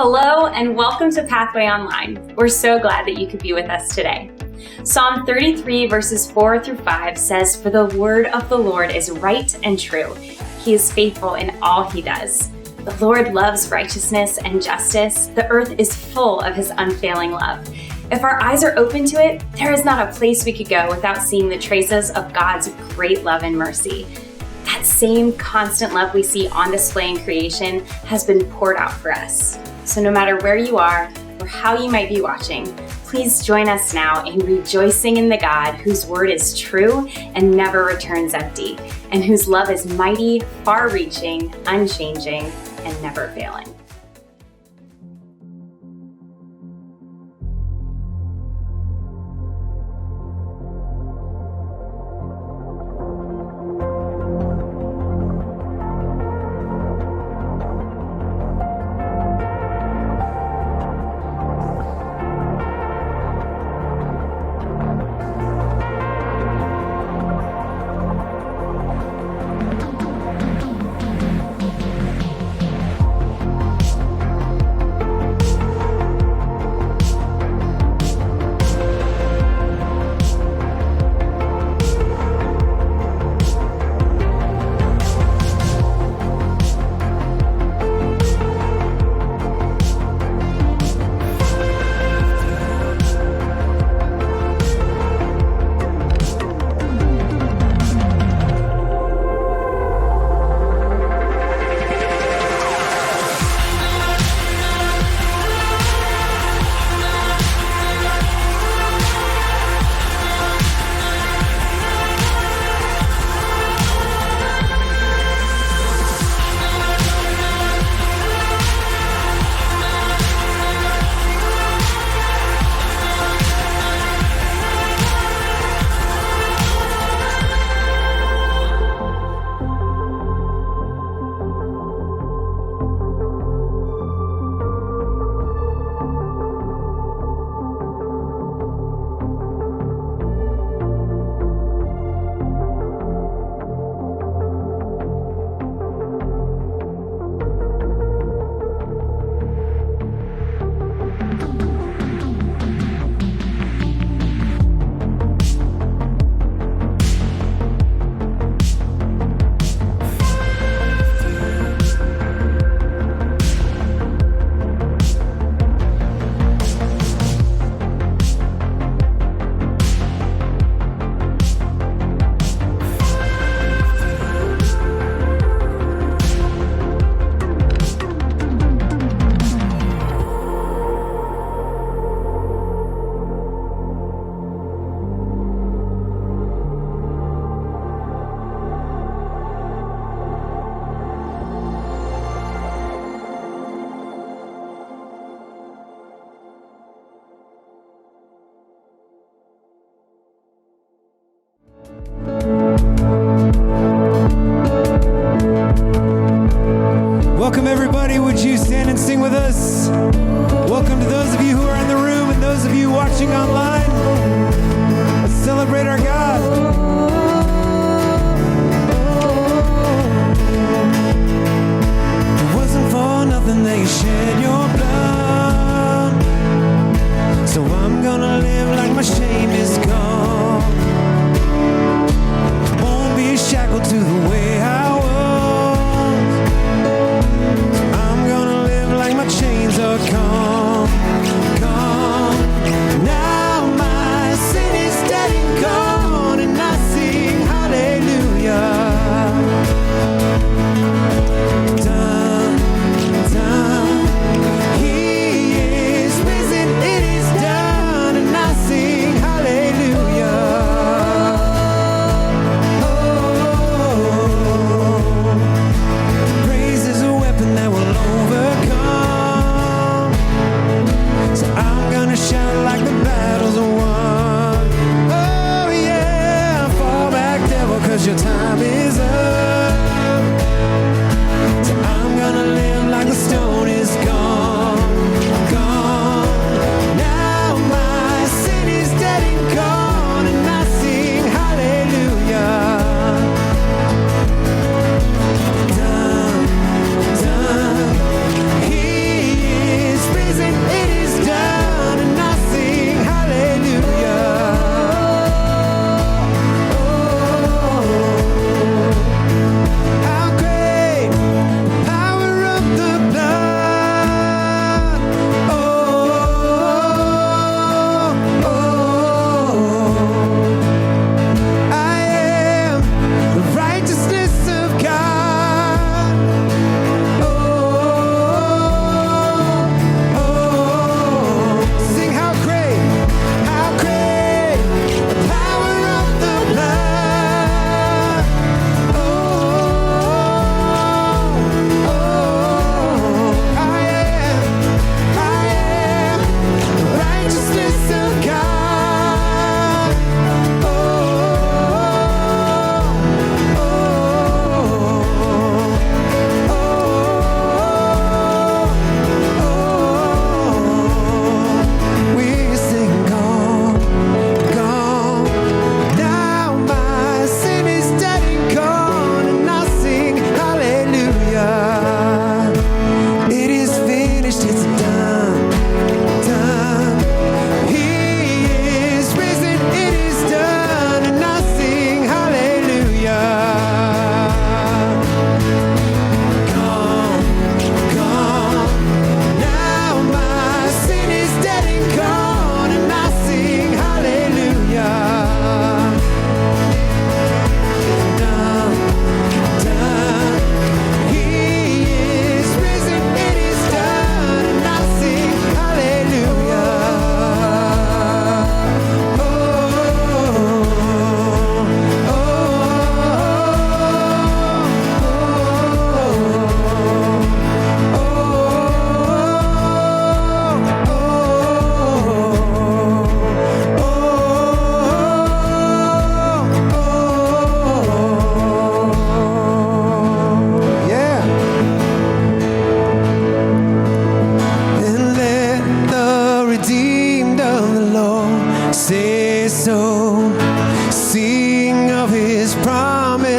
Hello and welcome to Pathway Online. We're so glad that you could be with us today. Psalm 33 verses 4 through 5 says, "For the word of the Lord is right and true. He is faithful in all he does. The Lord loves righteousness and justice. The earth is full of his unfailing love." If our eyes are open to it, there is not a place we could go without seeing the traces of God's great love and mercy. That same constant love we see on display in creation has been poured out for us. So no matter where you are or how you might be watching, please join us now in rejoicing in the God whose word is true and never returns empty, and whose love is mighty, far-reaching, unchanging, and never failing.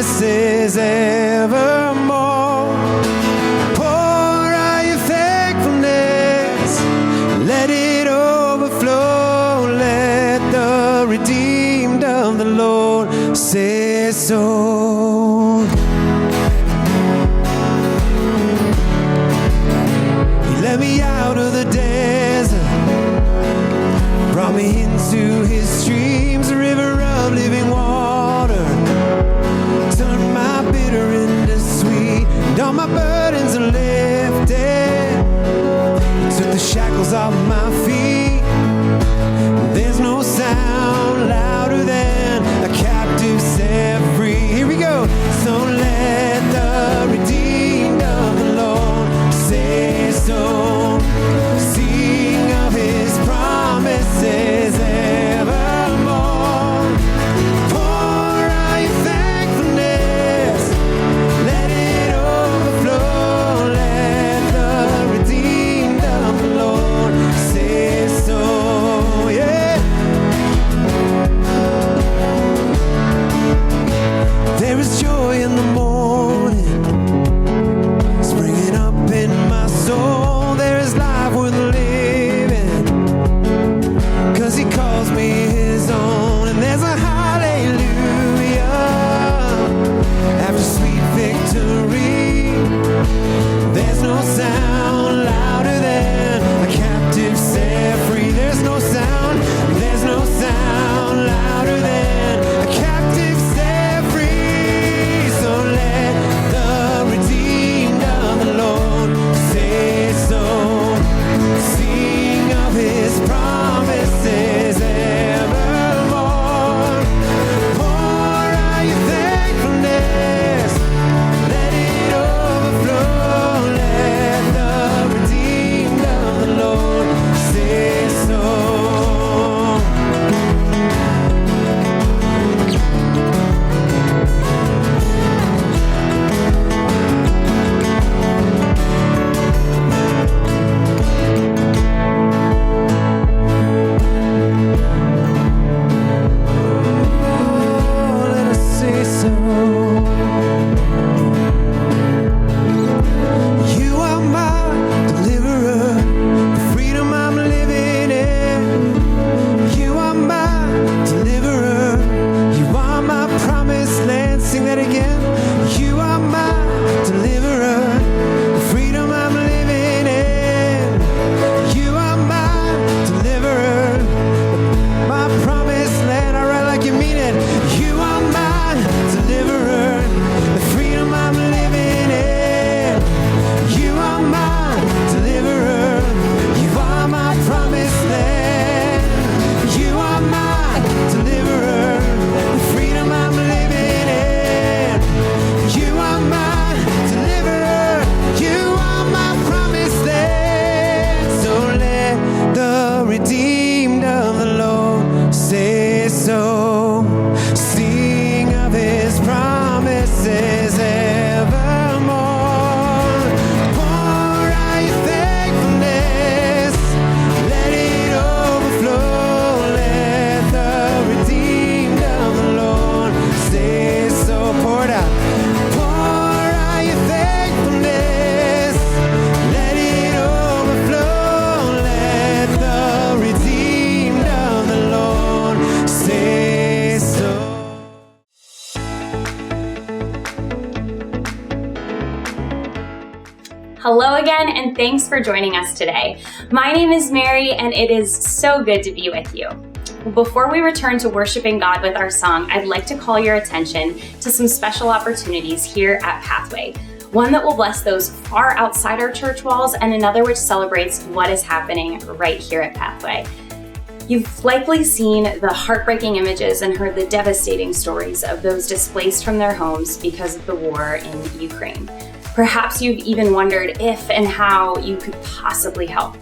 promises evermore. Pour out your thankfulness, let it overflow. Let the redeemed of the Lord say so. He led me out of the desert, brought me into his streams, a river of living water, turned my bitter into sweet, and all my burdens are lifted. He took the shackles off my feet. There's no sound louder than a captive set free. Here we go. So let the redeemed of the Lord say so. Sing of his promises evermore. Pour out your thankfulness, let it overflow. Let the redeemed of the Lord say so. Yeah. There is joy in the morning, springing up in my soul. There is life worth living, 'cause he calls me his own. And there's a hallelujah after sweet victory. There's no sound louder than a captive set free. There's no sound louder than a captive set free. So let the redeemed of the Lord say so. Sing of his promises evermore. Pour out your thankfulness, let it overflow. Let the redeemed of the Lord say so. Oh, let us say so. You are my deliverer, the freedom I'm living in. You are my deliverer, you are my promised land. Sing that again. You are my deliverer, the freedom I'm living in. You are my deliverer, my promised land. All right, like you mean it. You are my deliverer, the freedom I'm living in. You are my deliverer, you are my promised land. You are my deliverer, the freedom I'm living in. You are my deliverer, you are my promised land. So let the redeemed of the Lord say so. Sing of his promises evermore. Pour out your thankfulness, let it overflow. Let the redeemed of the Lord say so. Pour it out. Pour out your thankfulness, let it overflow. Let the redeemed of the Lord say so. Hello again, and thanks for joining us today. My name is Mary, and it is so good to be with you. Before we return to worshiping God with our song, I'd like to call your attention to some special opportunities here at Pathway. One that will bless those far outside our church walls, and another which celebrates what is happening right here at Pathway. You've likely seen the heartbreaking images and heard the devastating stories of those displaced from their homes because of the war in Ukraine. Perhaps you've even wondered if and how you could possibly help.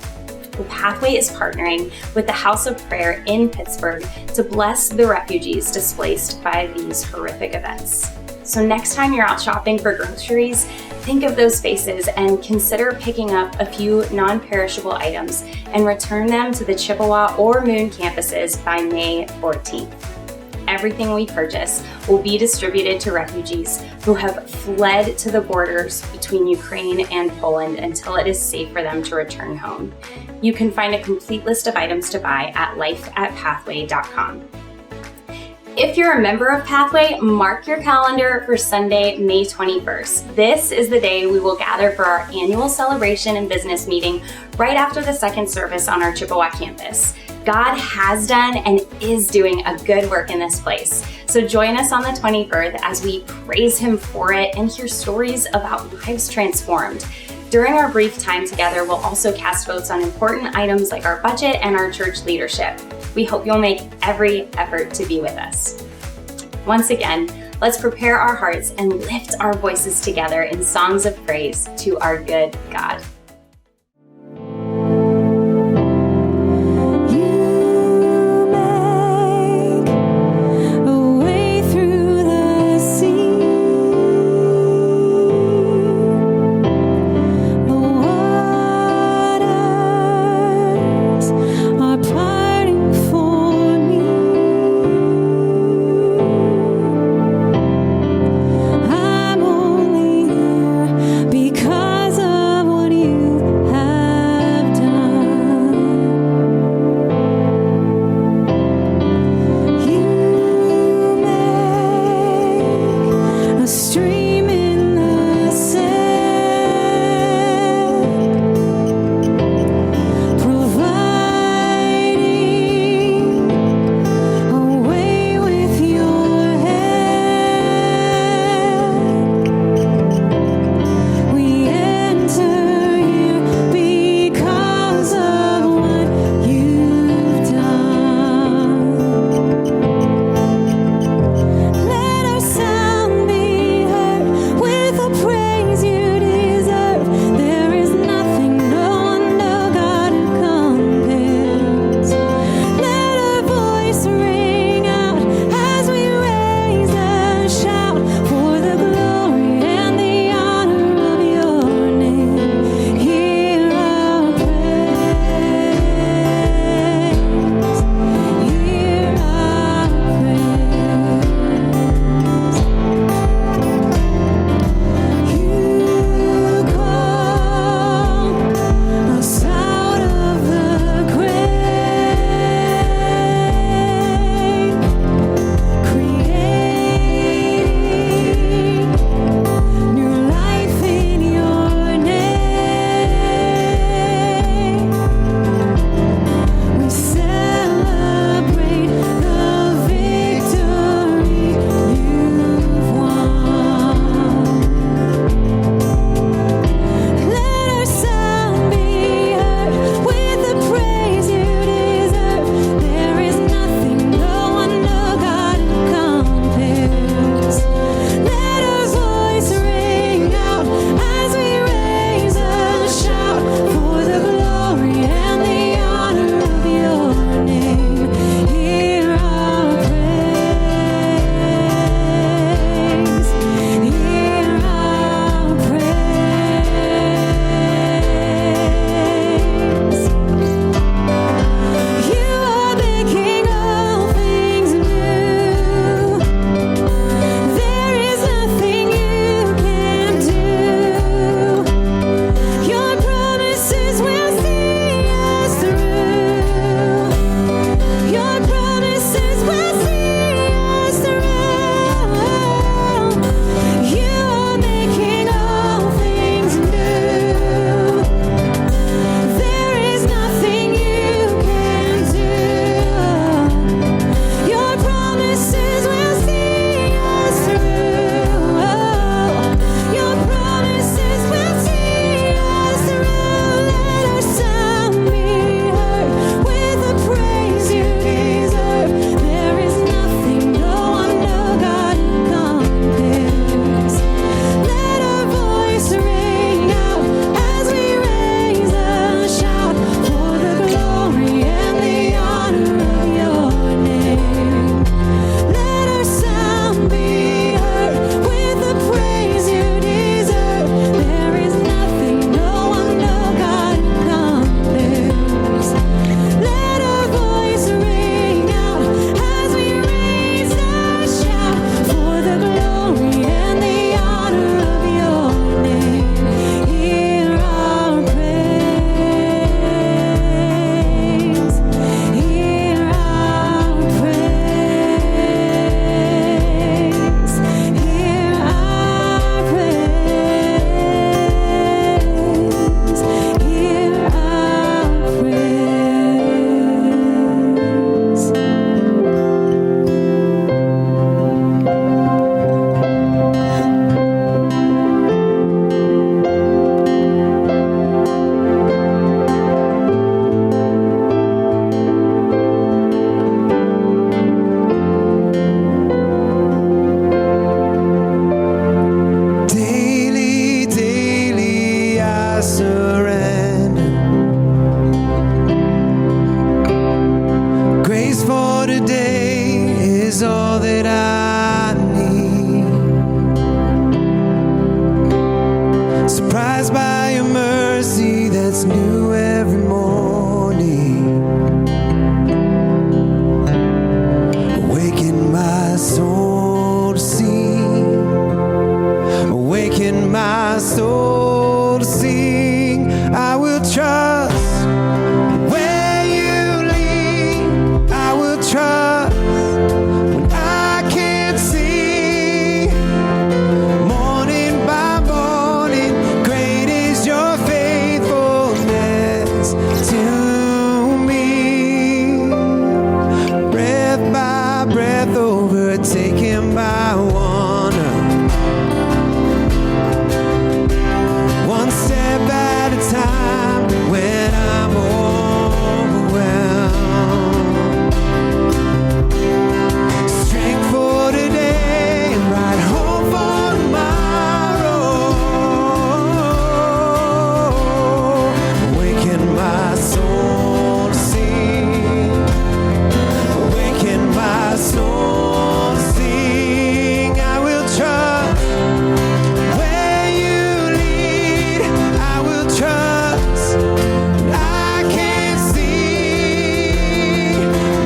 Well, Pathway is partnering with the House of Prayer in Pittsburgh to bless the refugees displaced by these horrific events. So next time you're out shopping for groceries, think of those faces and consider picking up a few non-perishable items and return them to the Chippewa or Moon campuses by May 14th. everything we purchase will be distributed to refugees who have fled to the borders between Ukraine and Poland until it is safe for them to return home. You can find a complete list of items to buy at lifeatpathway.com. If you're a member of Pathway, mark your calendar for Sunday, May 21st. This is the day we will gather for our annual celebration and business meeting right after the second service on our Chippewa campus. God has done and is doing a good work in this place. So join us on the 23rd as we praise Him for it and hear stories about lives transformed. During our brief time together, we'll also cast votes on important items like our budget and our church leadership. We hope you'll make every effort to be with us. Once again, let's prepare our hearts and lift our voices together in songs of praise to our good God. Because of what you it's new every morning. Awaken my soul to sing. Awaken my soul to sing. I will trust where you lead. I will trust when I can't see. Morning by morning, great is your faithfulness to me. Breath by breath, overtaken by wonder. One step at a time when I'm overwhelmed. Strength for today and right home for tomorrow. Awaken my soul to sing. Awaken my soul to sing. I will trust where you lead. I will trust when I can't see.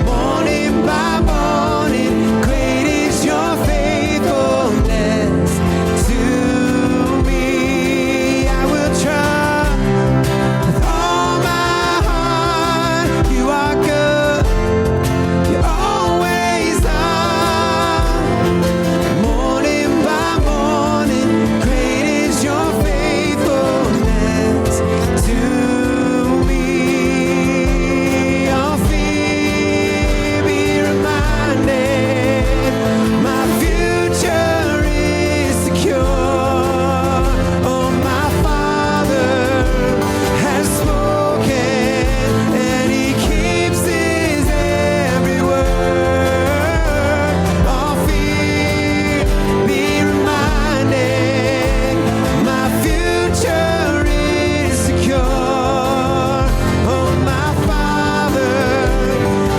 Morning by morning, great is your faithfulness to me. I will trust with all my heart. You are good. You're always on. Morning by morning, great is your faithfulness to me. All fear be reminded, my future is secure. Oh, my Father has spoken, and He keeps His every word. All fear be reminded, my future is secure. Oh, my Father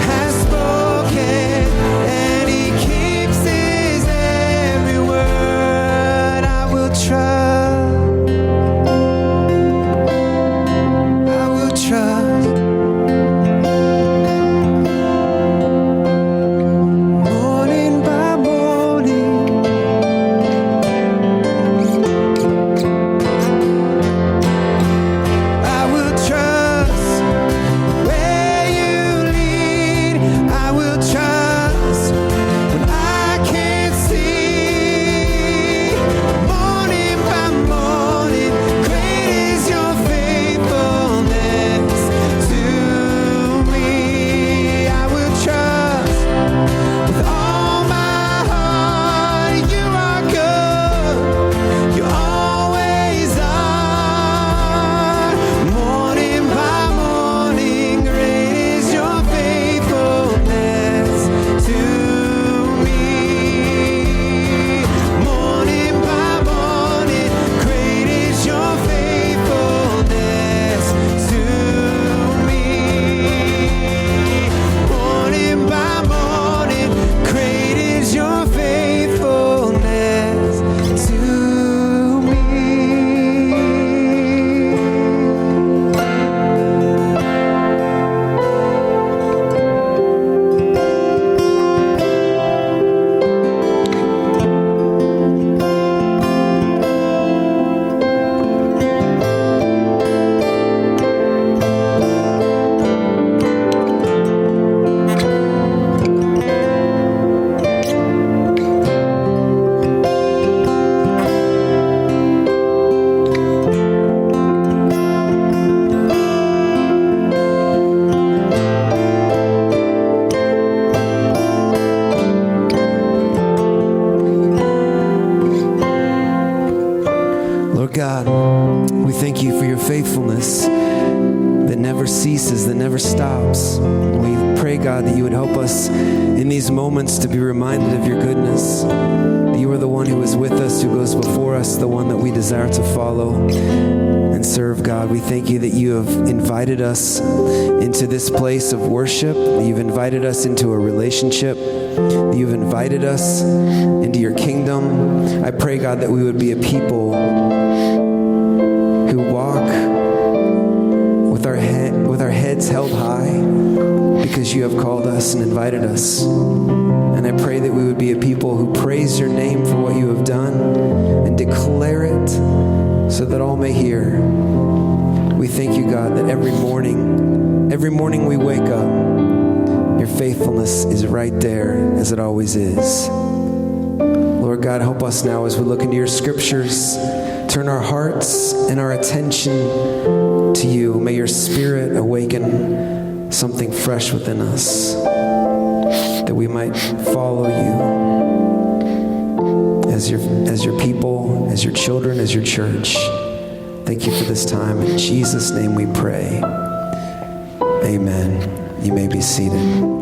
has spoken, and He keeps His every word. I will trust. I will trust. Morning by morning, I will trust where you lead. I will trust when I can't see. Morning by morning, great is your faithfulness to me. I will trust with all my heart. You are good. You're always on. Morning by morning, great is your faithfulness to me. Morning by morning, great is your faithfulness to me. Morning by morning, great is your faithfulness to me. Lord God, we thank you for your faithfulness that never ceases, that never stops. We pray, God, that you would help us in these moments to be reminded of your goodness. That you are the one who is with us, who goes before us, the one that we desire to follow and serve, God. We thank you that you have invited us into this place of worship. That you've invited us into a relationship. That you've invited us into your kingdom. I pray, God, that we would be a people who walk heads held high because you have called us and invited us. And I pray that we would be a people who praise your name for what you have done and declare it so that all may hear. We thank you, God, that every morning we wake up, your faithfulness is right there as it always is. Lord God, help us now as we look into your scriptures. Turn our hearts and our attention to you. May your Spirit awaken something fresh within us, that we might follow you as your people, as your children, as your church. Thank you for this time. In Jesus' name we pray. Amen. You may be seated.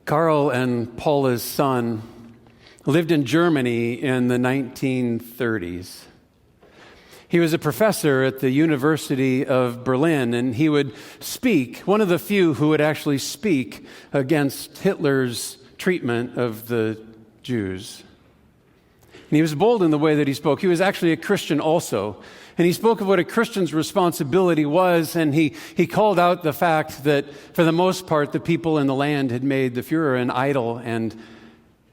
Karl and Paula's son lived in Germany in the 1930s. He was a professor at the University of Berlin, and he would speak, one of the few who would actually speak against Hitler's treatment of the Jews. And he was bold in the way that he spoke. He was actually a Christian also. And he spoke of what a Christian's responsibility was, and he called out the fact that, for the most part, the people in the land had made the Führer an idol and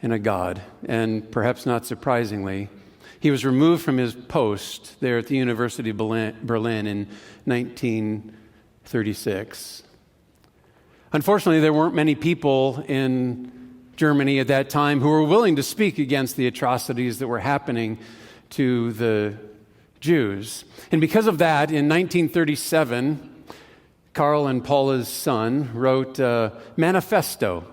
a god. And perhaps not surprisingly, he was removed from his post there at the University of Berlin in 1936. Unfortunately, there weren't many people in Germany at that time who were willing to speak against the atrocities that were happening to the Jews. And because of that, in 1937, Karl and Paula's son wrote a manifesto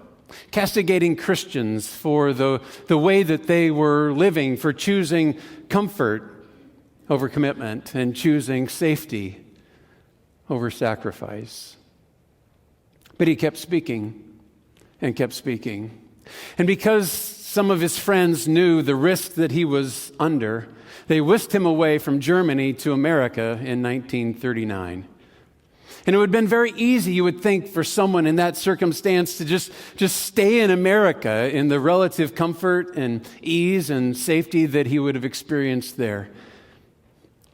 castigating Christians for the way that they were living, for choosing comfort over commitment and choosing safety over sacrifice. But he kept speaking and kept speaking. And because some of his friends knew the risk that he was under, they whisked him away from Germany to America in 1939. And it would have been very easy, you would think, for someone in that circumstance to just stay in America in the relative comfort and ease and safety that he would have experienced there.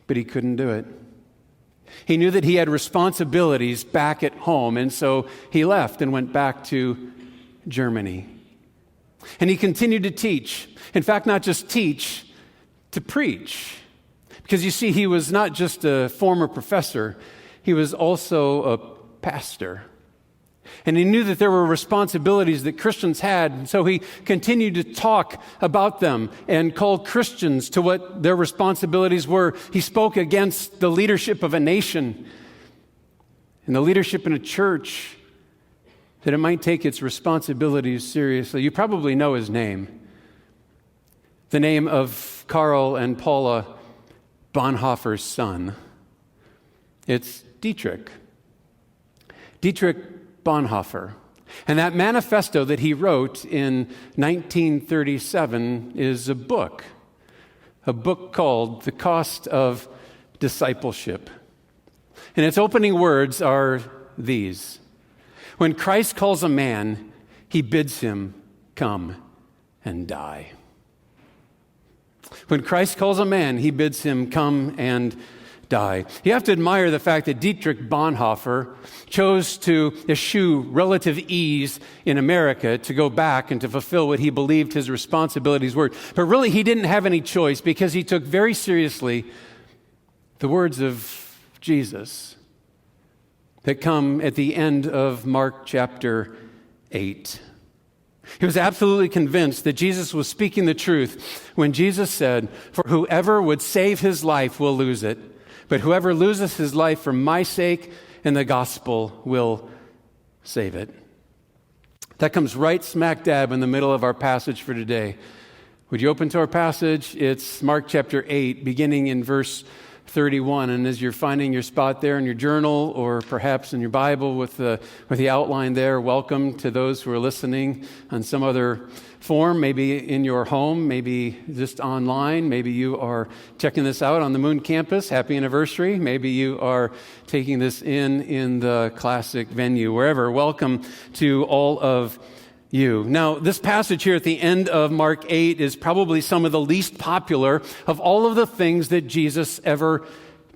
But he couldn't do it. He knew that he had responsibilities back at home, and so he left and went back to Germany. And he continued to teach. In fact, not just teach, to preach. Because you see, he was not just a former professor, he was also a pastor. And he knew that there were responsibilities that Christians had, and so he continued to talk about them and called Christians to what their responsibilities were. He spoke against the leadership of a nation and the leadership in a church, that it might take its responsibilities seriously. You probably know his name. The name of Karl and Paula Bonhoeffer's son. It's Dietrich Bonhoeffer. And that manifesto that he wrote in 1937 is a book called The Cost of Discipleship. And its opening words are these: when Christ calls a man, he bids him come and die. When Christ calls a man, he bids him come and die. You have to admire the fact that Dietrich Bonhoeffer chose to eschew relative ease in America to go back and to fulfill what he believed his responsibilities were. But really, he didn't have any choice, because he took very seriously the words of Jesus that come at the end of Mark chapter 8. He was absolutely convinced that Jesus was speaking the truth when Jesus said, "For whoever would save his life will lose it, but whoever loses his life for my sake and the gospel will save it." That comes right smack dab in the middle of our passage for today. Would you open to our passage? It's Mark chapter 8, beginning in verse 31. And as you're finding your spot there in your journal or perhaps in your Bible with the outline there, welcome to those who are listening on some other form, maybe in your home, maybe just online. Maybe you are checking this out on the Moon campus. Happy anniversary. Maybe you are taking this in the classic venue, wherever. Welcome to all of you. Now, this passage here at the end of Mark 8 is probably some of the least popular of all of the things that Jesus ever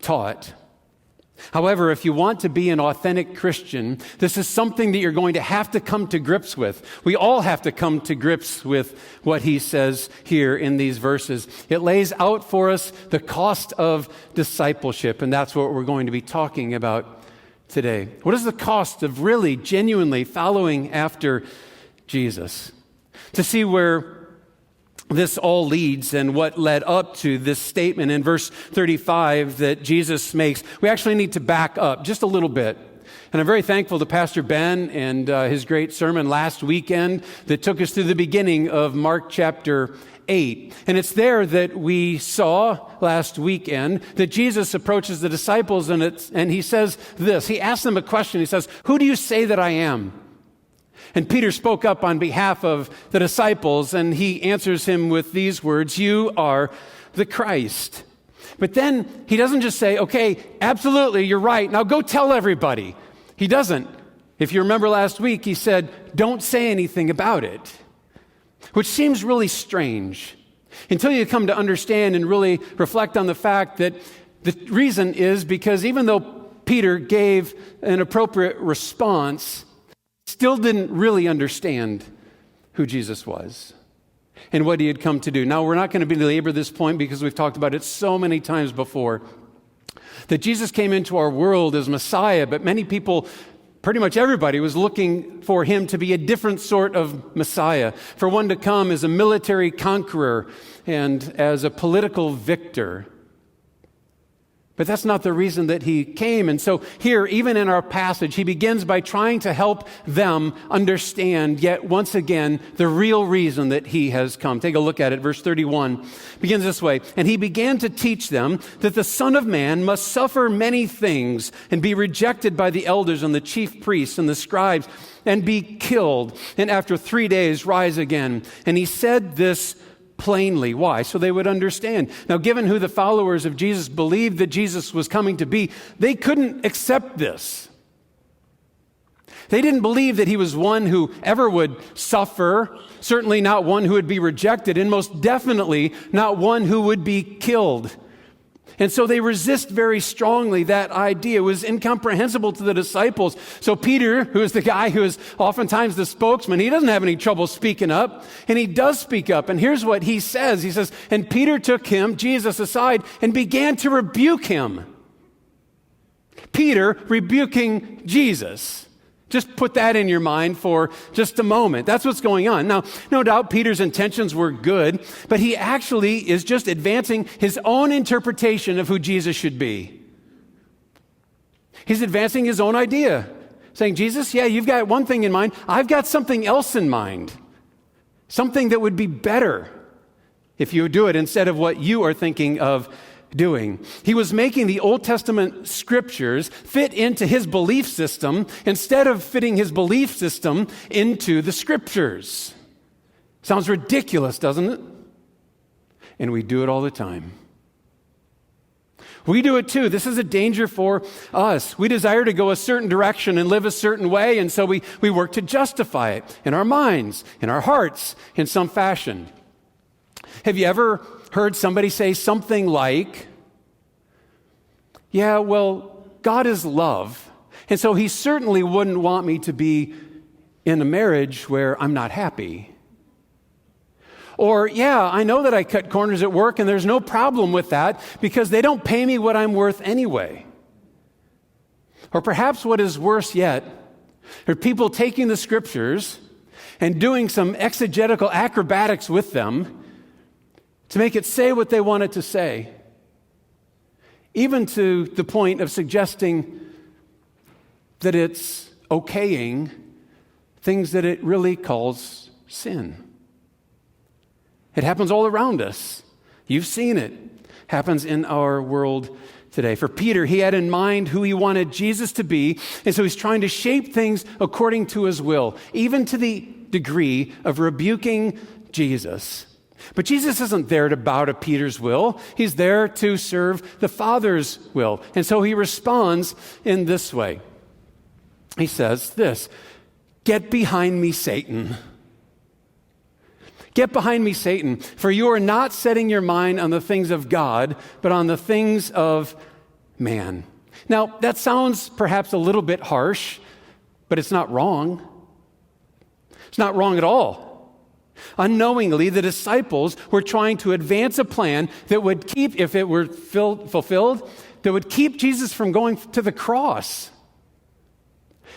taught. However, if you want to be an authentic Christian, this is something that you're going to have to come to grips with. We all have to come to grips with what he says here in these verses. It lays out for us the cost of discipleship, and that's what we're going to be talking about today. What is the cost of really, genuinely following after Jesus? To see where this all leads and what led up to this statement in verse 35 that Jesus makes, we actually need to back up just a little bit. And I'm very thankful to Pastor Ben and his great sermon last weekend that took us through the beginning of Mark chapter 8. And it's there that we saw last weekend that Jesus approaches the disciples and he says this. He asks them a question. He says, "Who do you say that I am?" And Peter spoke up on behalf of the disciples, and he answers him with these words, "You are the Christ." But then he doesn't just say, "Okay, absolutely, you're right. Now go tell everybody." He doesn't. If you remember last week, he said, "Don't say anything about it," which seems really strange until you come to understand and really reflect on the fact that the reason is because even though Peter gave an appropriate response, still didn't really understand who Jesus was and what he had come to do. Now, we're not going to belabor this point because we've talked about it so many times before, that Jesus came into our world as Messiah, but many people, pretty much everybody, was looking for him to be a different sort of Messiah, for one to come as a military conqueror and as a political victor. But that's not the reason that he came. And so here, even in our passage, he begins by trying to help them understand yet once again the real reason that he has come. Take a look at it. Verse 31 begins this way. "And he began to teach them that the Son of Man must suffer many things and be rejected by the elders and the chief priests and the scribes and be killed, and after 3 days rise again. And he said this plainly." Why? So they would understand. Now, given who the followers of Jesus believed that Jesus was coming to be, they couldn't accept this. They didn't believe that he was one who ever would suffer, certainly not one who would be rejected, and most definitely not one who would be killed. And so they resist very strongly that idea. It was incomprehensible to the disciples. So Peter, who is the guy who is oftentimes the spokesman, he doesn't have any trouble speaking up, and he does speak up. And here's what he says. He says, "And Peter took him, Jesus, aside and began to rebuke him." Peter rebuking Jesus. Just put that in your mind for just a moment. That's what's going on. Now, no doubt Peter's intentions were good, but he actually is just advancing his own interpretation of who Jesus should be. He's advancing his own idea, saying, "Jesus, yeah, you've got one thing in mind. I've got something else in mind. Something that would be better if you would do it instead of what you are thinking of doing." He was making the Old Testament scriptures fit into his belief system instead of fitting his belief system into the scriptures. Sounds ridiculous, doesn't it? And we do it all the time. We do it too. This is a danger for us. We desire to go a certain direction and live a certain way, and so we work to justify it in our minds, in our hearts, in some fashion. Have you ever heard somebody say something like, "Yeah, well, God is love, and so he certainly wouldn't want me to be in a marriage where I'm not happy." Or, "Yeah, I know that I cut corners at work and there's no problem with that because they don't pay me what I'm worth anyway." Or perhaps what is worse yet, are people taking the scriptures and doing some exegetical acrobatics with them to make it say what they want it to say, even to the point of suggesting that it's okaying things that it really calls sin. It happens all around us. You've seen it. Happens in our world today. For Peter, he had in mind who he wanted Jesus to be, and so he's trying to shape things according to his will, even to the degree of rebuking Jesus. But Jesus isn't there to bow to Peter's will. He's there to serve the Father's will. And so he responds in this way. He says this, "Get behind me, Satan. Get behind me, Satan, for you are not setting your mind on the things of God, but on the things of man." Now, that sounds perhaps a little bit harsh, but it's not wrong. It's not wrong at all. Unknowingly, the disciples were trying to advance a plan that would keep, if it were fulfilled, that would keep Jesus from going to the cross.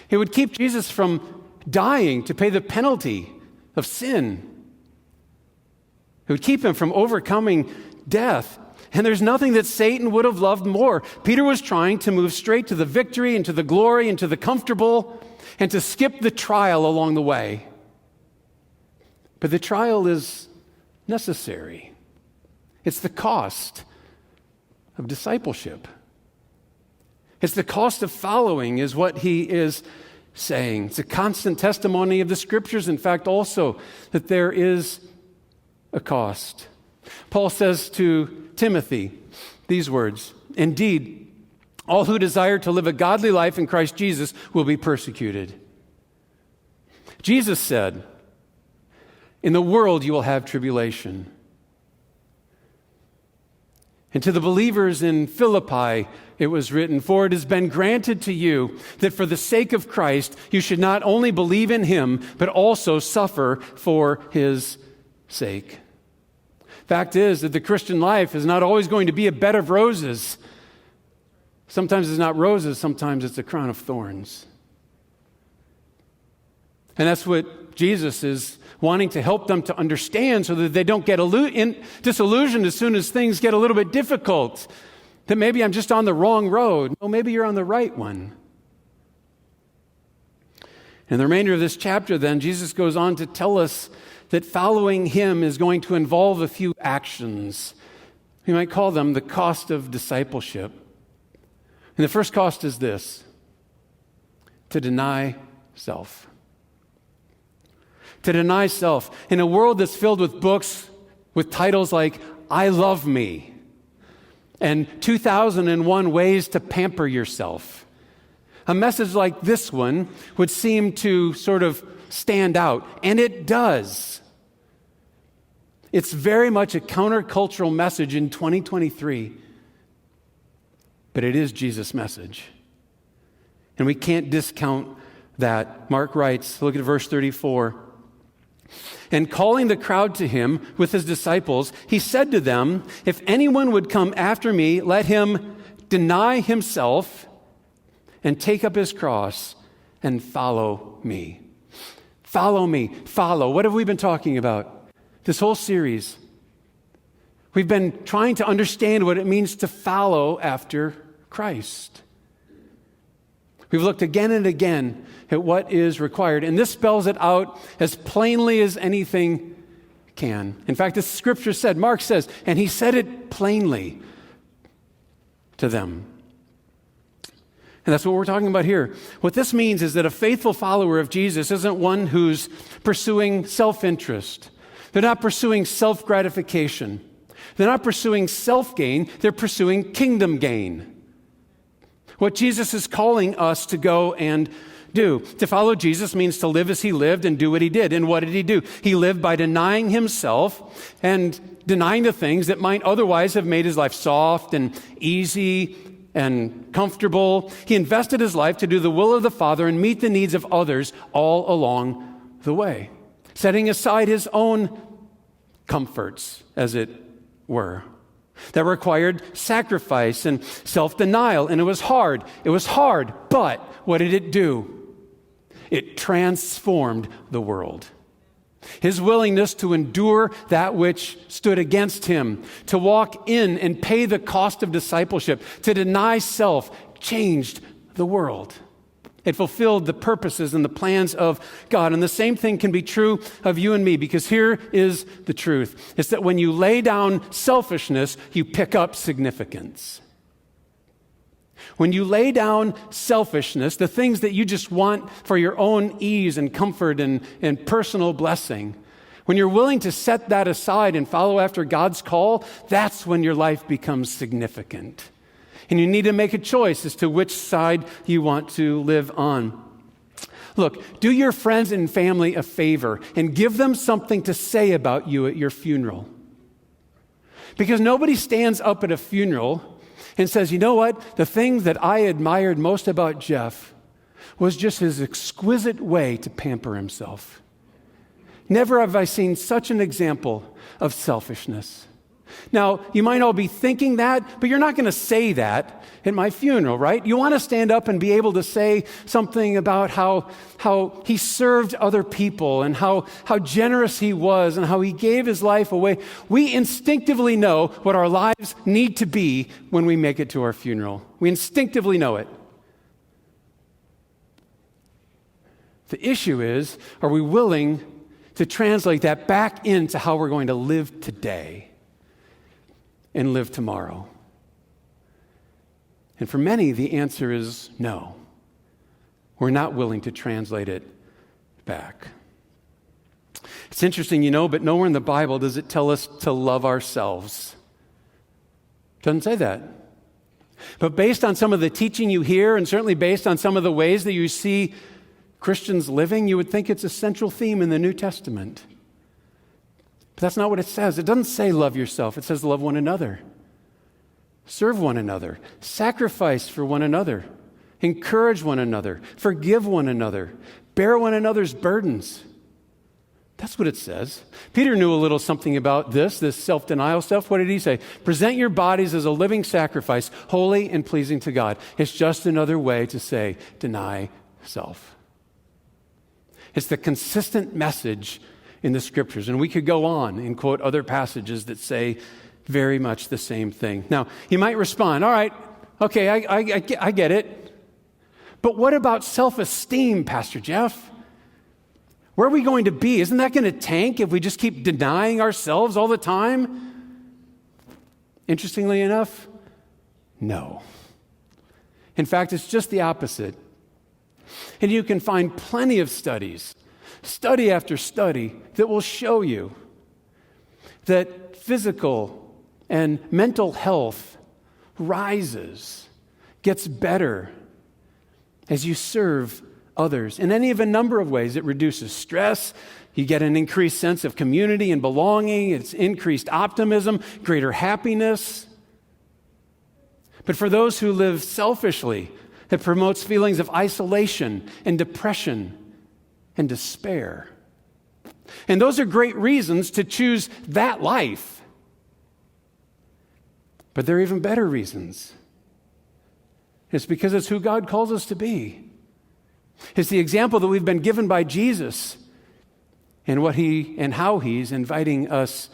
It would keep Jesus from dying to pay the penalty of sin. It would keep him from overcoming death. And there's nothing that Satan would have loved more. Peter was trying to move straight to the victory and to the glory and to the comfortable and to skip the trial along the way. But the trial is necessary. It's the cost of discipleship. It's the cost of following, is what he is saying. It's a constant testimony of the Scriptures, in fact, also, that there is a cost. Paul says to Timothy these words, "Indeed, all who desire to live a godly life in Christ Jesus will be persecuted." Jesus said, "In the world you will have tribulation." And to the believers in Philippi, it was written, "For it has been granted to you that for the sake of Christ you should not only believe in him, but also suffer for his sake." Fact is that the Christian life is not always going to be a bed of roses. Sometimes it's not roses, sometimes it's a crown of thorns. And that's what Jesus is wanting to help them to understand, so that they don't get disillusioned as soon as things get a little bit difficult. That maybe I'm just on the wrong road. No, maybe you're on the right one. In the remainder of this chapter, then, Jesus goes on to tell us that following him is going to involve a few actions. We might call them the cost of discipleship. And the first cost is this: to deny self. To deny self. In a world that's filled with books with titles like "I Love Me" and 2001 Ways to Pamper Yourself, a message like this one would seem to sort of stand out, and it does. It's very much a countercultural message in 2023, but it is Jesus' message. And we can't discount that. Mark writes, look at verse 34. "And calling the crowd to him with his disciples, he said to them, 'If anyone would come after me, let him deny himself and take up his cross and follow me.'" Follow me. Follow. What have we been talking about? This whole series, we've been trying to understand what it means to follow after Christ. We've looked again and again at what is required, and this spells it out as plainly as anything can. In fact, the scripture said, Mark says, and he said it plainly to them. And that's what we're talking about here. What this means is that a faithful follower of Jesus isn't one who's pursuing self-interest. They're not pursuing self-gratification. They're not pursuing self-gain. They're pursuing kingdom gain. What Jesus is calling us to go and do. To follow Jesus means to live as he lived and do what he did. And what did he do? He lived by denying himself and denying the things that might otherwise have made his life soft and easy and comfortable. He invested his life to do the will of the Father and meet the needs of others all along the way, setting aside his own comforts, as it were. That required sacrifice and self-denial, and it was hard. It was hard, but what did it do? It transformed the world. His willingness to endure that which stood against him, to walk in and pay the cost of discipleship, to deny self, changed the world. It fulfilled the purposes and the plans of God. And the same thing can be true of you and me, because here is the truth. It's that when you lay down selfishness, you pick up significance. When you lay down selfishness, the things that you just want for your own ease and comfort and personal blessing, when you're willing to set that aside and follow after God's call, that's when your life becomes significant. And you need to make a choice as to which side you want to live on. Look, do your friends and family a favor and give them something to say about you at your funeral. Because nobody stands up at a funeral and says, you know what? The thing that I admired most about Jeff was just his exquisite way to pamper himself. Never have I seen such an example of selfishness. Now, you might all be thinking that, but you're not going to say that at my funeral, right? You want to stand up and be able to say something about how he served other people and how generous he was and how he gave his life away. We instinctively know what our lives need to be when we make it to our funeral. We instinctively know it. The issue is, are we willing to translate that back into how we're going to live today and live tomorrow? And for many, the answer is no. We're not willing to translate it back. It's interesting, but nowhere in the Bible does it tell us to love ourselves. It doesn't say that. But based on some of the teaching you hear, and certainly based on some of the ways that you see Christians living, you would think it's a central theme in the New Testament. But that's not what it says. It doesn't say love yourself. It says love one another. Serve one another. Sacrifice for one another. Encourage one another. Forgive one another. Bear one another's burdens. That's what it says. Peter knew a little something about this self-denial stuff. What did he say? Present your bodies as a living sacrifice, holy and pleasing to God. It's just another way to say deny self. It's the consistent message in the Scriptures. And we could go on and quote other passages that say very much the same thing. Now, you might respond, all right, okay, I get it. But what about self-esteem, Pastor Jeff? Where are we going to be? Isn't that going to tank if we just keep denying ourselves all the time? Interestingly enough, no. In fact, it's just the opposite. And you can find plenty of studies, study after study, that will show you that physical and mental health rises, gets better as you serve others. In any of a number of ways, it reduces stress. You get an increased sense of community and belonging. It's increased optimism, greater happiness. But for those who live selfishly, it promotes feelings of isolation and depression and despair. And those are great reasons to choose that life. But there are even better reasons. It's because it's who God calls us to be. It's the example that we've been given by Jesus and how he's inviting us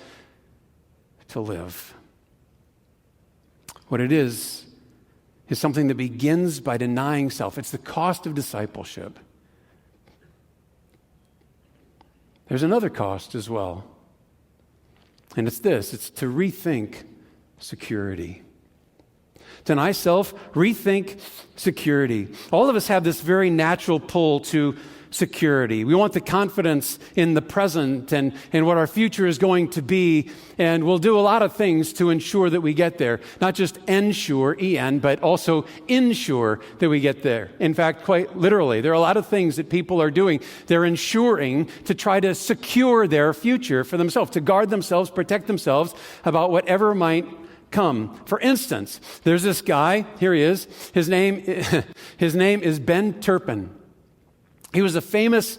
to live. What it is something that begins by denying self. It's the cost of discipleship. There's another cost as well. And it's this, it's to rethink security. Deny self, rethink security. All of us have this very natural pull to security. We want the confidence in the present and what our future is going to be, and we'll do a lot of things to ensure that we get there. Not just ensure, E-N, but also ensure that we get there. In fact, quite literally, there are a lot of things that people are doing. They're ensuring to try to secure their future for themselves, to guard themselves, protect themselves about whatever might come. For instance, there's this guy, here he is. His name is Ben Turpin. He was a famous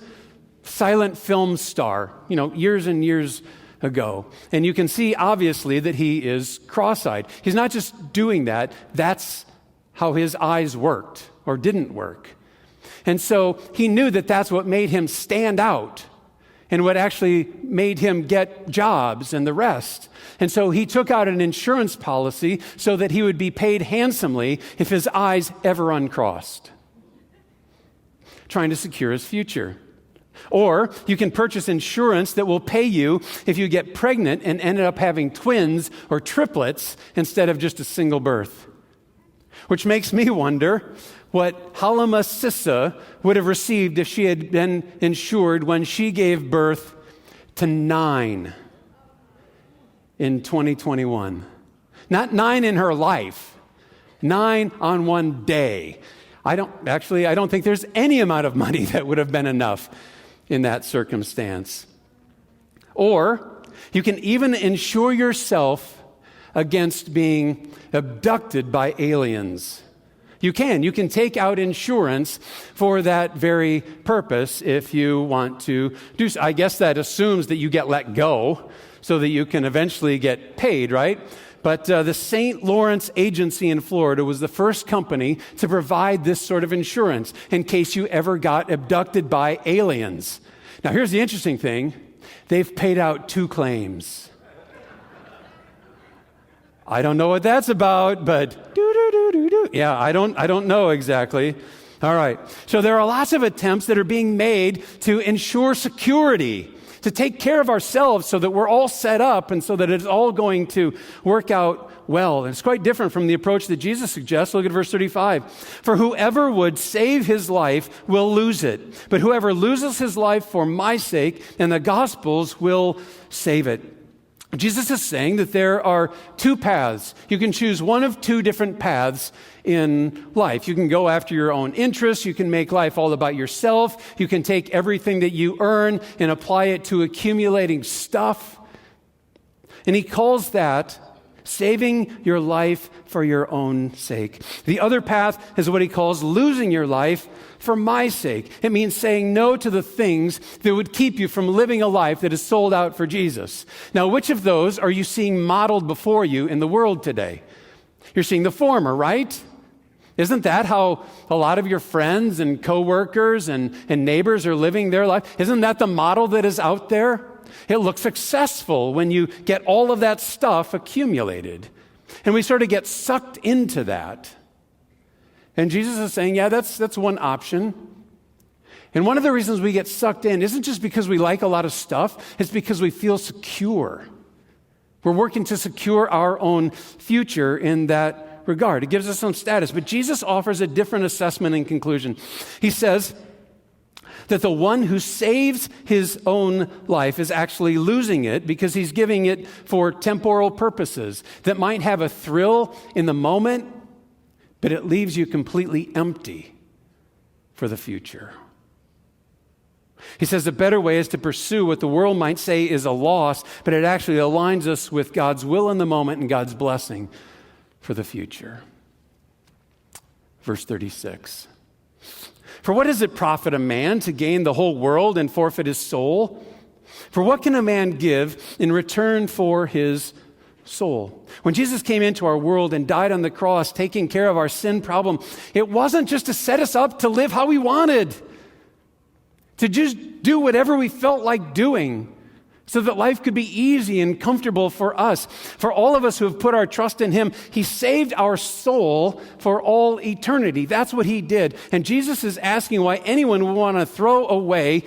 silent film star, years and years ago. And you can see, obviously, that he is cross-eyed. He's not just doing that. That's how his eyes worked or didn't work. And so he knew that that's what made him stand out and what actually made him get jobs and the rest. And so he took out an insurance policy so that he would be paid handsomely if his eyes ever uncrossed, trying to secure his future. Or you can purchase insurance that will pay you if you get pregnant and ended up having twins or triplets instead of just a single birth. Which makes me wonder what Halima Sissa would have received if she had been insured when she gave birth to 9 in 2021. Not 9 in her life, 9 on one day. I don't think there's any amount of money that would have been enough in that circumstance. Or you can even insure yourself against being abducted by aliens. You can take out insurance for that very purpose if you want to do so. I guess that assumes that you get let go so that you can eventually get paid, right? But the St. Lawrence Agency in Florida was the first company to provide this sort of insurance in case you ever got abducted by aliens. Now, here's the interesting thing. They've paid out 2 claims. I don't know what that's about, but yeah, I don't know exactly. All right. So there are lots of attempts that are being made to ensure security, to take care of ourselves so that we're all set up and so that it's all going to work out well. And it's quite different from the approach that Jesus suggests. Look at verse 35. For whoever would save his life will lose it, but whoever loses his life for my sake and the gospel's will save it. Jesus is saying that there are 2 paths. You can choose one of 2 different paths in life. You can go after your own interests. You can make life all about yourself. You can take everything that you earn and apply it to accumulating stuff. And he calls that saving your life for your own sake. The other path is what he calls losing your life for my sake. It means saying no to the things that would keep you from living a life that is sold out for Jesus. Now, which of those are you seeing modeled before you in the world today? You're seeing the former, right? Isn't that how a lot of your friends and coworkers and neighbors are living their life? Isn't that the model that is out there? It looks successful when you get all of that stuff accumulated. And we sort of get sucked into that. And Jesus is saying, yeah, that's one option. And one of the reasons we get sucked in isn't just because we like a lot of stuff, it's because we feel secure. We're working to secure our own future in that regard. It gives us some status. But Jesus offers a different assessment and conclusion. He says that the one who saves his own life is actually losing it because he's giving it for temporal purposes that might have a thrill in the moment, but it leaves you completely empty for the future. He says the better way is to pursue what the world might say is a loss, but it actually aligns us with God's will in the moment and God's blessing for the future. Verse 36. For what does it profit a man to gain the whole world and forfeit his soul? For what can a man give in return for his soul? When Jesus came into our world and died on the cross, taking care of our sin problem, it wasn't just to set us up to live how we wanted, to just do whatever we felt like doing, so that life could be easy and comfortable for us. For all of us who have put our trust in him, he saved our soul for all eternity. That's what he did. And Jesus is asking why anyone would want to throw away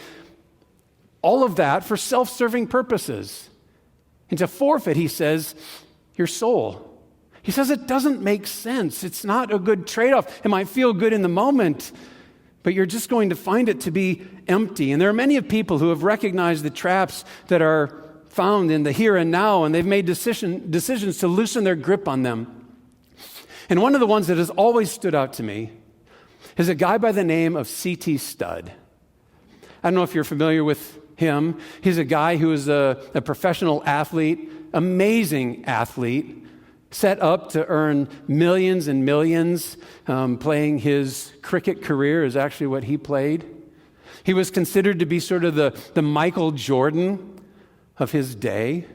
all of that for self-serving purposes. And to forfeit, he says, your soul. He says it doesn't make sense. It's not a good trade-off. It might feel good in the moment, but you're just going to find it to be empty. And there are many people who have recognized the traps that are found in the here and now, and they've made decisions to loosen their grip on them. And one of the ones that has always stood out to me is a guy by the name of C.T. Studd. I don't know if you're familiar with him. He's a guy who is a professional athlete, amazing athlete, set up to earn millions and millions. Playing his cricket career is actually what he played. He was considered to be sort of the Michael Jordan of his day.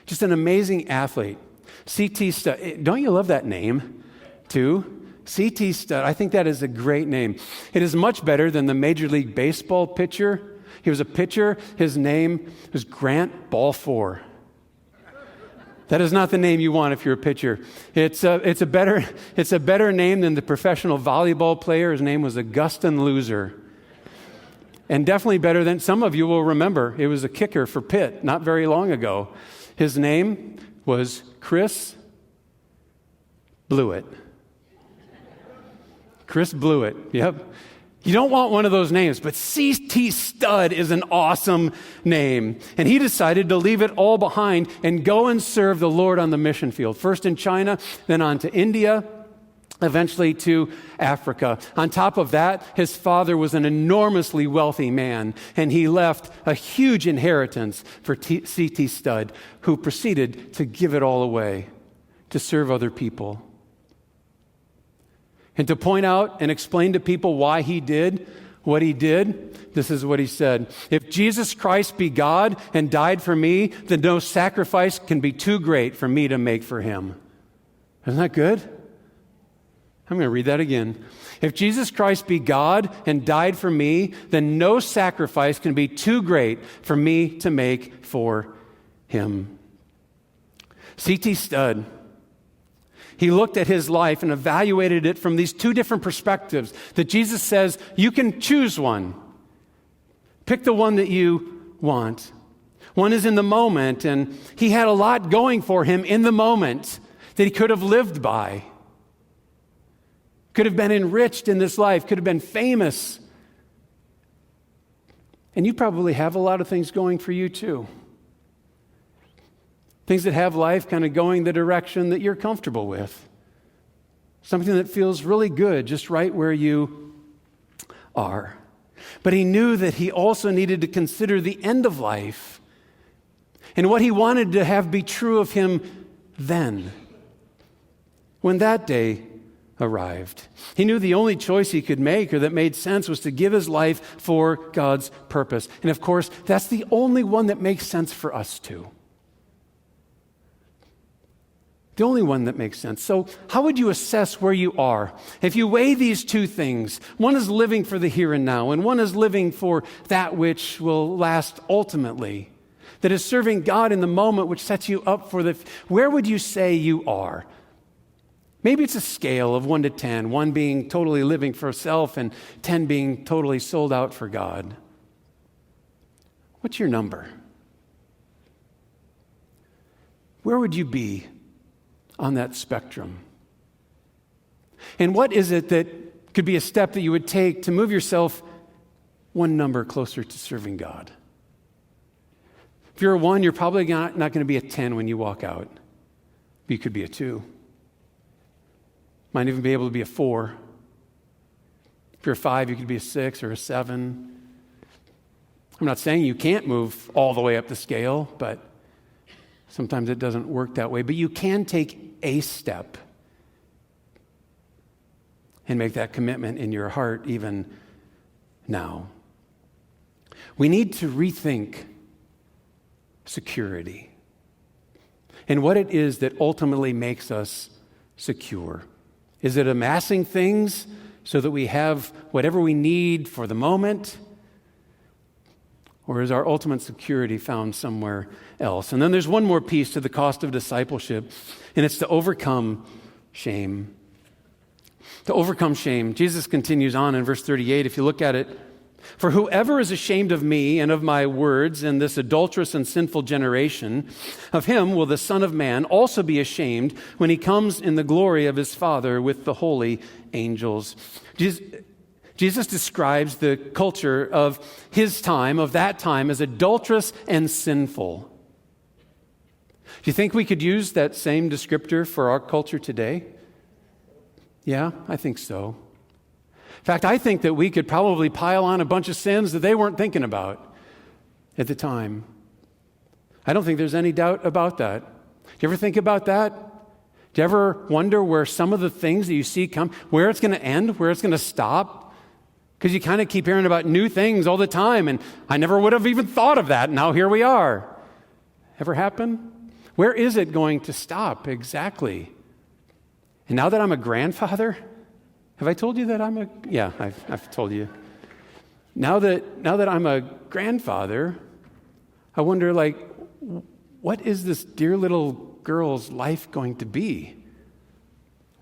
Just an amazing athlete. C.T. Studd. Don't you love that name, too? C.T. Studd. I think that is a great name. It is much better than the Major League Baseball pitcher. He was a pitcher. His name was Grant Balfour. That is not the name you want if you're a pitcher. It's a better name than the professional volleyball player. His name was Augustin Loser. And definitely better than, some of you will remember, it was a kicker for Pitt not very long ago. His name was Chris Blewett. Chris Blewett, yep. You don't want one of those names, but C.T. Studd is an awesome name. And he decided to leave it all behind and go and serve the Lord on the mission field. First in China, then on to India, eventually to Africa. On top of that, his father was an enormously wealthy man, and he left a huge inheritance for C.T. Studd, who proceeded to give it all away to serve other people. And to point out and explain to people why he did what he did, this is what he said. If Jesus Christ be God and died for me, then no sacrifice can be too great for me to make for him. Isn't that good? I'm going to read that again. If Jesus Christ be God and died for me, then no sacrifice can be too great for me to make for him. C.T. Studd, he looked at his life and evaluated it from these two different perspectives that Jesus says you can choose one. Pick the one that you want. One is in the moment, and he had a lot going for him in the moment that he could have lived by. Could have been enriched in this life, could have been famous. And you probably have a lot of things going for you too. Things that have life kind of going the direction that you're comfortable with. Something that feels really good, just right where you are. But he knew that he also needed to consider the end of life and what he wanted to have be true of him then, when that day arrived. He knew the only choice he could make or that made sense was to give his life for God's purpose. And of course, that's the only one that makes sense for us too. The only one that makes sense. So how would you assess where you are? If you weigh these two things, one is living for the here and now, and one is living for that which will last ultimately, that is serving God in the moment, which sets you up for where would you say you are? Maybe it's a scale of 1 to 10, 1 being totally living for self and 10 being totally sold out for God. What's your number? Where would you be on that spectrum? And what is it that could be a step that you would take to move yourself one number closer to serving God? If you're a 1, you're probably not going to be a 10 when you walk out. But you could be a 2. Might even be able to be a 4. If you're a 5, you could be a 6 or a 7. I'm not saying you can't move all the way up the scale, but sometimes it doesn't work that way. But you can take a step and make that commitment in your heart even now. We need to rethink security and what it is that ultimately makes us secure. Is it amassing things so that we have whatever we need for the moment? Or is our ultimate security found somewhere else? And then there's one more piece to the cost of discipleship, and it's to overcome shame. To overcome shame. Jesus continues on in verse 38, if you look at it. For whoever is ashamed of me and of my words in this adulterous and sinful generation, of him will the Son of Man also be ashamed when he comes in the glory of his Father with the holy angels. Jesus describes the culture of his time, of that time, as adulterous and sinful. Do you think we could use that same descriptor for our culture today? Yeah, I think so. In fact, I think that we could probably pile on a bunch of sins that they weren't thinking about at the time. I don't think there's any doubt about that. Do you ever think about that? Do you ever wonder where some of the things that you see come, where it's going to end, where it's going to stop? Because you kind of keep hearing about new things all the time, and I never would have even thought of that. Now here we are. Ever happen? Where is it going to stop exactly? And now that I'm a grandfather, have I told you that yeah, I've told you. Now that I'm a grandfather, I wonder, what is this dear little girl's life going to be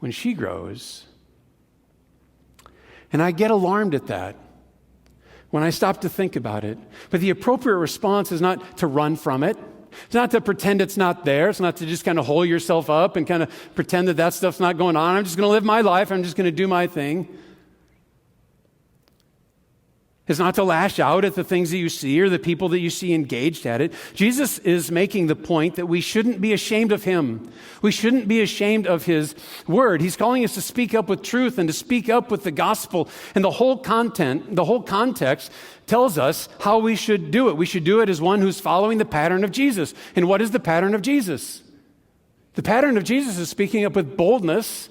when she grows? And I get alarmed at that when I stop to think about it. But the appropriate response is not to run from it It's not to pretend it's not there. It's not to just kind of hole yourself up and kind of pretend that that stuff's not going on. I'm just going to live my life. I'm just going to do my thing. It's not to lash out at the things that you see or the people that you see engaged at it. Jesus is making the point that we shouldn't be ashamed of him. We shouldn't be ashamed of his word. He's calling us to speak up with truth and to speak up with the gospel. And the whole context tells us how we should do it. We should do it as one who's following the pattern of Jesus. And what is the pattern of Jesus? The pattern of Jesus is speaking up with boldness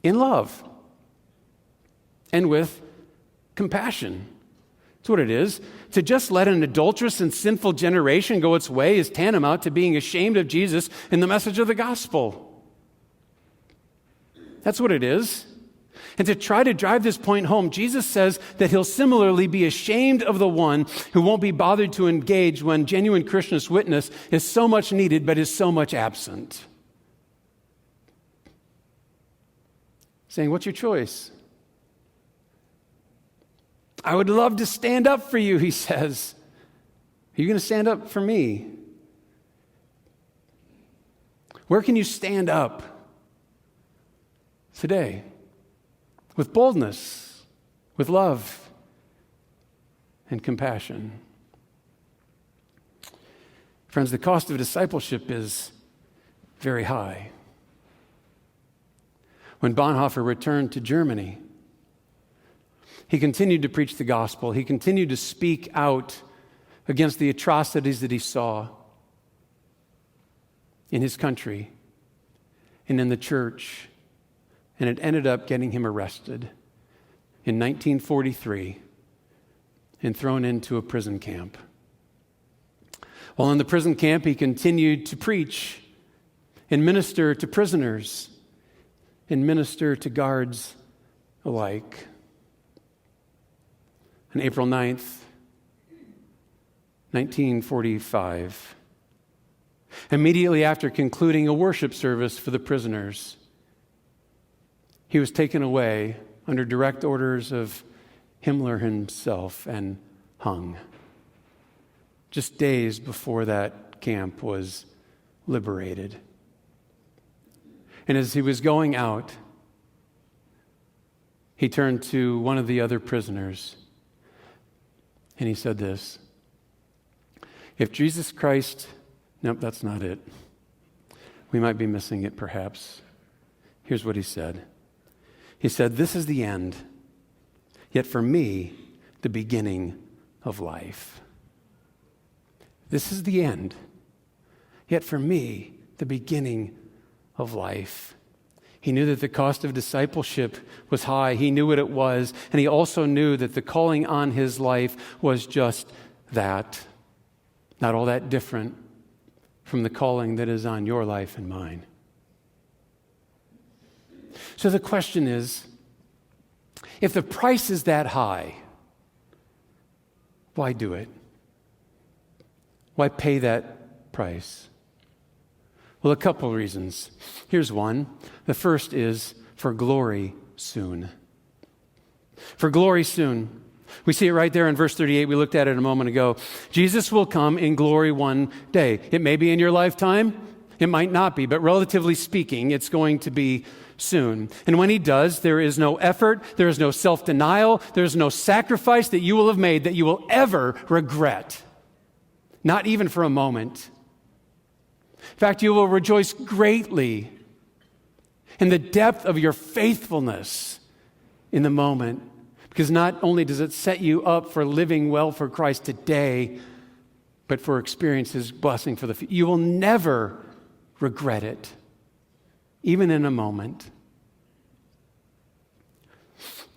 in love and with compassion. That's what it is. To just let an adulterous and sinful generation go its way is tantamount to being ashamed of Jesus and the message of the gospel. That's what it is. And to try to drive this point home, Jesus says that he'll similarly be ashamed of the one who won't be bothered to engage when genuine Christian witness is so much needed but is so much absent. Saying, what's your choice? I would love to stand up for you, he says. Are you going to stand up for me? Where can you stand up today? With boldness, with love, and compassion. Friends, the cost of discipleship is very high. When Bonhoeffer returned to Germany, he continued to preach the gospel. He continued to speak out against the atrocities that he saw in his country and in the church. And it ended up getting him arrested in 1943 and thrown into a prison camp. While in the prison camp, he continued to preach and minister to prisoners and minister to guards alike. On April 9th, 1945, immediately after concluding a worship service for the prisoners, he was taken away under direct orders of Himmler himself and hung, just days before that camp was liberated. And as he was going out, he turned to one of the other prisoners and he said this: if Jesus Christ, nope, that's not it. We might be missing it perhaps. Here's what he said. He said, this is the end, yet for me, the beginning of life. This is the end, yet for me, the beginning of life. He knew that the cost of discipleship was high. He knew what it was. And he also knew that the calling on his life was just that. Not all that different from the calling that is on your life and mine. So the question is, if the price is that high, why do it? Why pay that price? Well, a couple of reasons. Here's one. The first is for glory soon. For glory soon. We see it right there in verse 38. We looked at it a moment ago. Jesus will come in glory one day. It may be in your lifetime. It might not be. But relatively speaking, it's going to be soon. And when he does, there is no effort. There is no self-denial. There is no sacrifice that you will have made that you will ever regret. Not even for a moment. In fact, you will rejoice greatly in the depth of your faithfulness in the moment, because not only does it set you up for living well for Christ today, but for experience His blessing for the future. You will never regret it, even in a moment,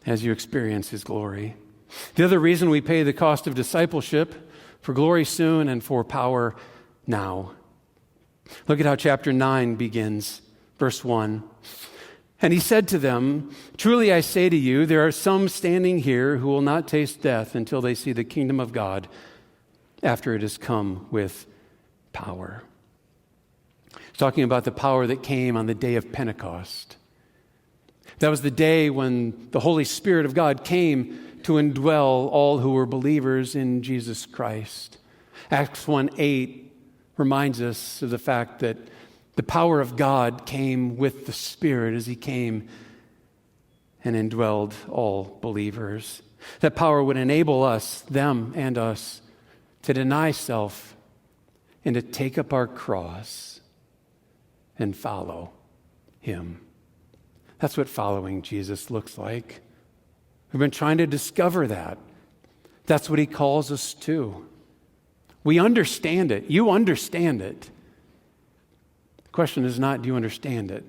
as you experience His glory. The other reason we pay the cost of discipleship, for glory soon and for power now. Look at how chapter 9 begins, verse 1. And he said to them, truly I say to you, there are some standing here who will not taste death until they see the kingdom of God after it has come with power. He's talking about the power that came on the day of Pentecost. That was the day when the Holy Spirit of God came to indwell all who were believers in Jesus Christ. Acts 1:8 reminds us of the fact that the power of God came with the Spirit as he came and indwelled all believers. That power would enable us, them and us, to deny self and to take up our cross and follow him. That's what following Jesus looks like. We've been trying to discover that. That's what he calls us to. We understand it. You understand it. The question is not, do you understand it?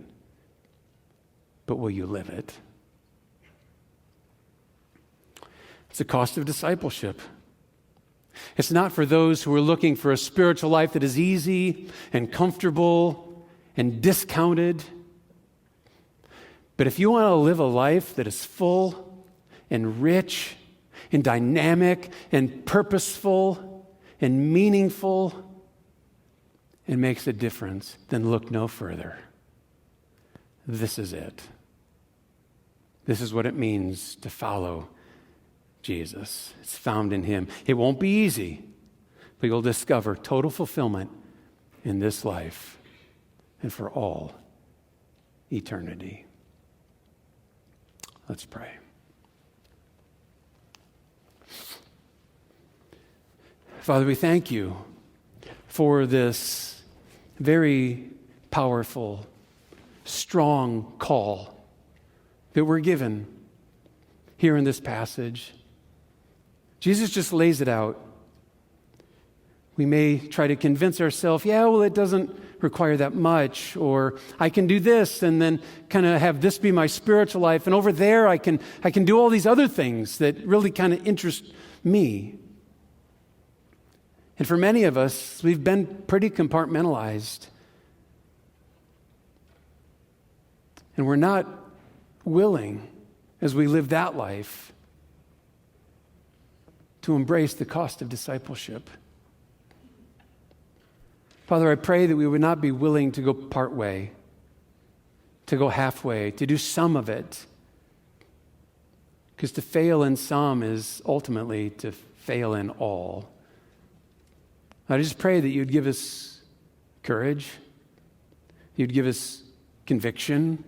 But will you live it? It's the cost of discipleship. It's not for those who are looking for a spiritual life that is easy and comfortable and discounted. But if you want to live a life that is full and rich and dynamic and purposeful and meaningful and makes a difference, then look no further. This is it. This is what it means to follow Jesus. It's found in him. It won't be easy, but you'll discover total fulfillment in this life and for all eternity. Let's pray. Father, we thank you for this very powerful, strong call that we're given here in this passage. Jesus just lays it out. We may try to convince ourselves, it doesn't require that much, or I can do this and then kind of have this be my spiritual life, and over there I can do all these other things that really kind of interest me. And for many of us, we've been pretty compartmentalized. And we're not willing, as we live that life, to embrace the cost of discipleship. Father, I pray that we would not be willing to go part way, to go halfway, to do some of it. Because to fail in some is ultimately to fail in all. I just pray that you'd give us courage, you'd give us conviction,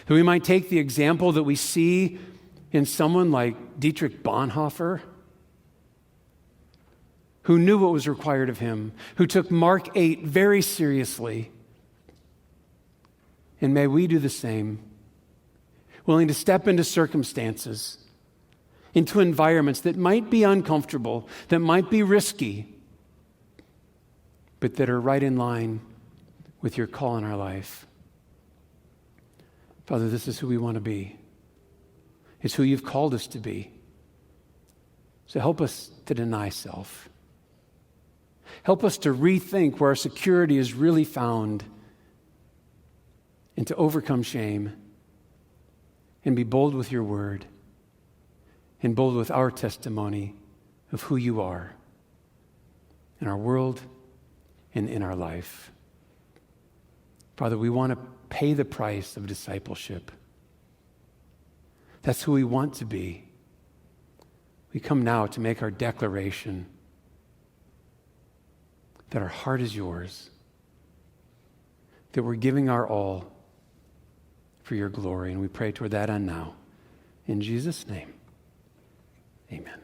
that we might take the example that we see in someone like Dietrich Bonhoeffer, who knew what was required of him, who took Mark 8 very seriously. And may we do the same, willing to step into circumstances, into environments that might be uncomfortable, that might be risky, but that are right in line with your call in our life. Father, this is who we want to be. It's who you've called us to be. So help us to deny self. Help us to rethink where our security is really found and to overcome shame and be bold with your word and bold with our testimony of who you are in our world and in our life. Father, we want to pay the price of discipleship. That's who we want to be. We come now to make our declaration that our heart is yours, that we're giving our all for your glory, and we pray toward that end now. In Jesus' name, amen.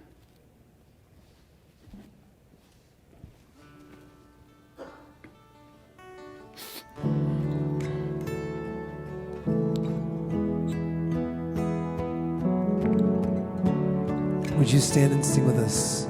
Would you stand and sing with us?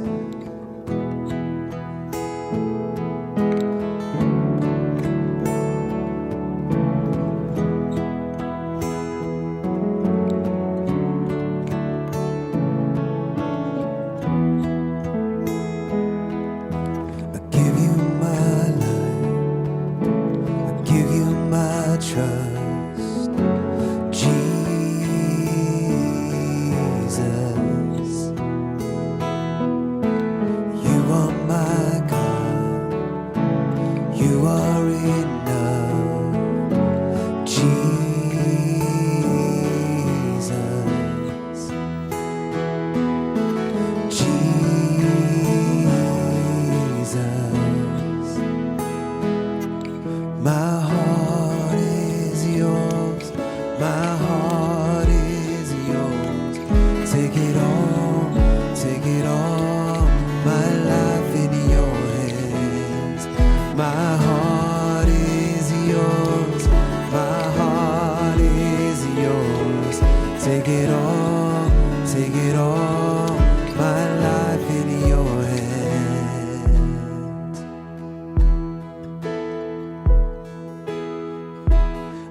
take it all, take it all, my life in your hands.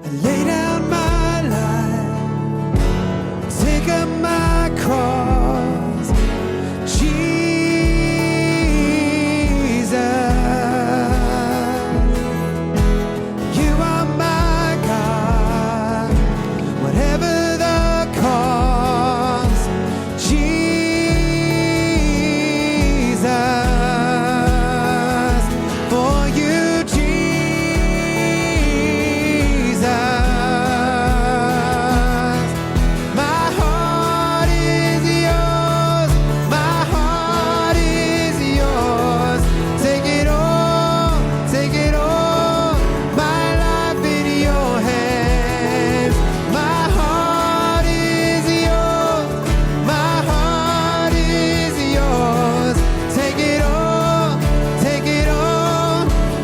I lay down my life, take up my cross, Jesus, you are my God, whatever the cost, Jesus, for you, Jesus, my heart is yours, my heart is yours, take it all, my life in your hands, my heart is yours, my heart is yours, take it all,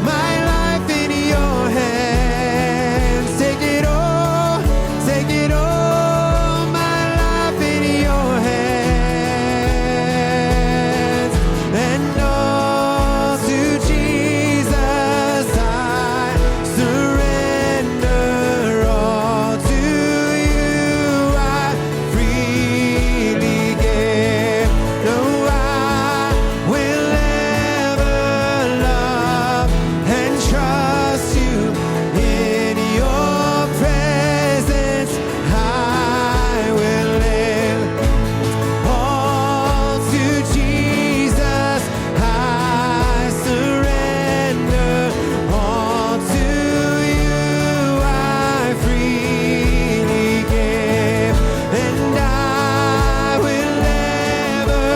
my life in your hands, take it all, my life in your hands, and all to Jesus I surrender, all to you I freely give. No, I will ever love and trust you in your presence. I will live. All to Jesus I surrender, all to you I freely give, and I will ever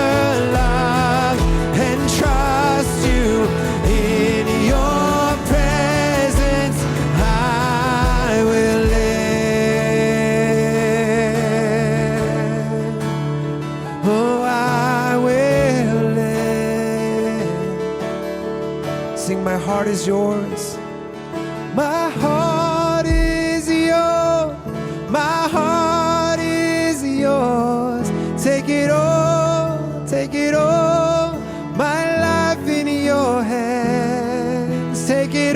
love and trust you in your presence. I will live. Oh, I will live. Sing, my heart is yours. My heart is yours. My heart is yours. Take it all, my life in your hands. Take it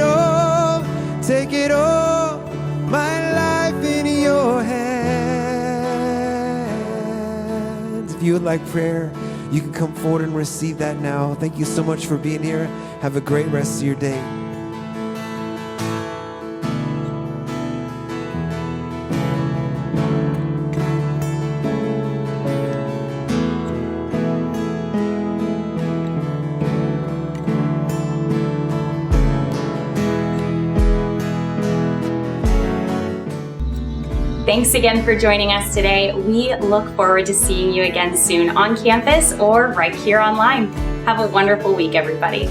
all, my life in your hands. If you would like prayer, you can come forward and receive that now. Thank you so much for being here. Have a great rest of your day. Thanks again for joining us today. We look forward to seeing you again soon on campus or right here online. Have a wonderful week, everybody.